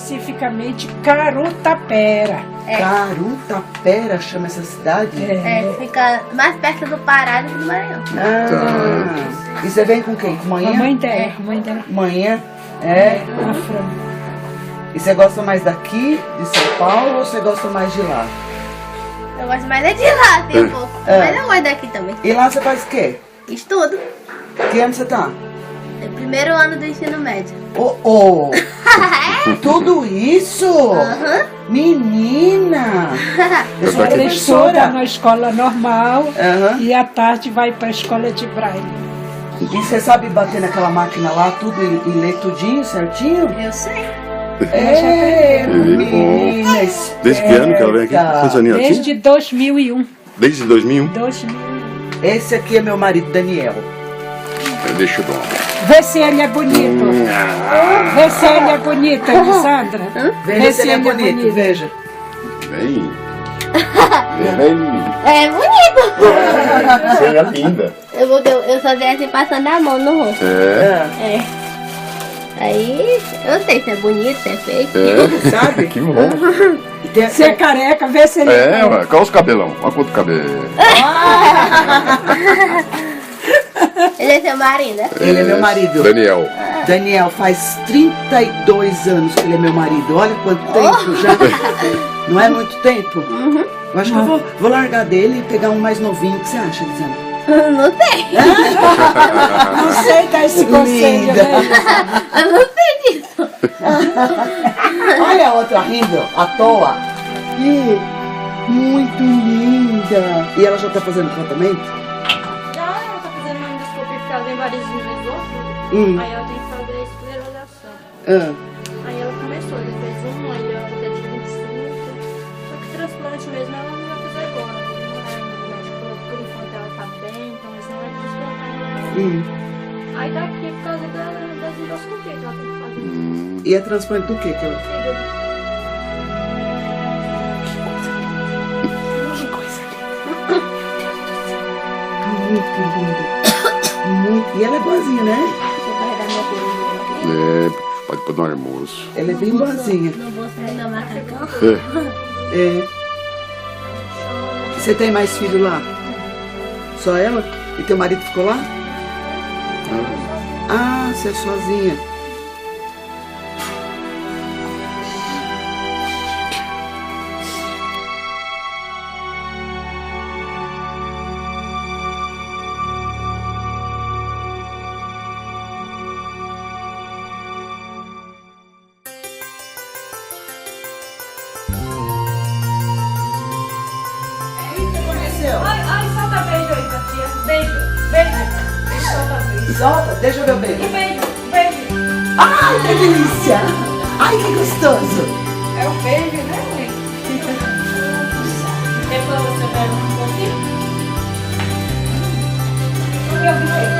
especificamente Carutapera. Carutapera chama essa cidade? Fica mais perto do Pará do que do Maranhão. E você vem com quem? Com manhã? A mãe dela. Manhã? A Fran. E você gosta mais daqui, de São Paulo, ou você gosta mais de lá? Eu gosto mais de lá, tem um pouco. Mas eu gosto daqui também. E lá você faz o quê? Estudo. Que ano você tá? É o primeiro ano do ensino médio. Tudo isso? Menina! Eu sou Ela estuda professora. na escola normal e à tarde vai para a escola de braille. E você sabe bater naquela máquina lá, tudo e ler tudinho, certinho? Eu sei. Menina esperta. Desde que ano que ela vem aqui? Quantos aninhos ela tinha? Desde 2001. Desde 2001? Esse aqui é meu marido, Daniel. Deixa eu dar uma. Vê se ele é bonito. Vê se ele é bonito, Elisandra. Veja se ele é bonito, veja. Bem. É bonito. Você é linda. Eu só vi assim passando a mão no rosto. Aí, eu não sei se é bonito, se é feio. Sabe? Que bom. Se é careca, vê se ele é careca. Ué, qual os cabelão? Olha quanto cabelo. Ele é seu marido, né? Ele é meu marido. Daniel. Daniel, faz 32 anos que ele é meu marido. Olha quanto tempo já. Não é muito tempo? Eu acho que eu vou largar dele e pegar um mais novinho. O que você acha, Elisandra? Não sei. Não sei dar esse conselho, né? Eu não sei disso. Olha a outra rindo, à toa. Muito linda. E ela já tá fazendo tratamento? Já, ela tá fazendo uma endoscopia porque ela tem vários esôfagos. Aí ela tem que fazer esclerosação. Aí ela começou, ela fez um, aí ela vai ter de 25. Só que transplante mesmo ela não vai fazer agora. Não é ainda, né? Tipo, por enquanto ela tá bem, então eles não vai transplantar ainda. Aí tá aqui por causa das endoscopias que ela tem que fazer. E é transplante do quê? Que ela... Muito linda. Muito. E ela é boazinha, né? Vou carregar minha peruca. Pode pôr no almoço. Ela é bem boazinha. Não vou sair do macacão. Você tem mais filho lá? Só ela? E teu marido ficou lá? Ah, você é sozinha. Ai, solta beijo aí, Tatia. Beijo. Solta beijo. Solta, deixa eu ver o beijo. Beijo. Ai, que delícia! Ai, que gostoso! É o beijo, né, mãe? Depois você pega um pouquinho. Eu vi que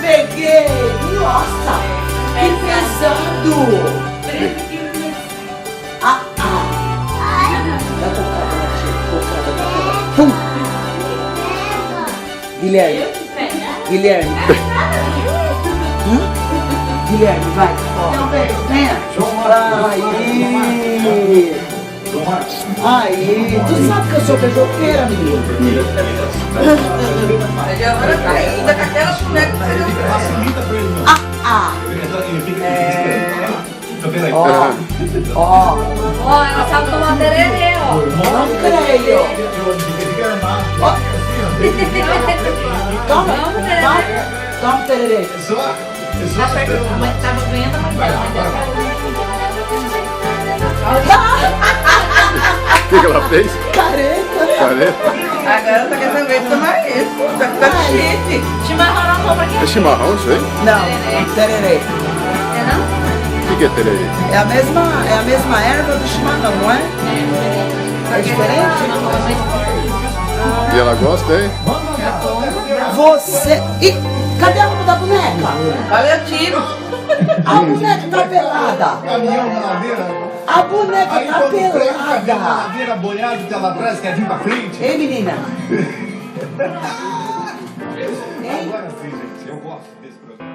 Peguei! Nossa! Que pesado! Dá tocada na tia, tocada. Pum! Guilherme, Guilherme, vai. Venha. Aí, tu sabe que eu sou beijoqueira, menino. Ainda com aquela boneca que ela sabe tomar tererê, ó. Não creio. Toma tererê. Mas tava vendo, mas O que ela fez? Careta. agora tá querendo ver tomar isso. Tá ficando chique. chimarrão não toma aqui. É chimarrão isso aí? Não, tererê. É não? O que é tererê? É a mesma erva do chimarrão, não é? É diferente? E ela gosta, hein? Você... Ih, cadê a roupa da boneca? Olha o tiro. A boneca tá pelada. A boneca tá pelada. Madeira boiada de ela atrás, quer vir pra frente? Ei, menina. Agora sim, gente, eu gosto desse programa.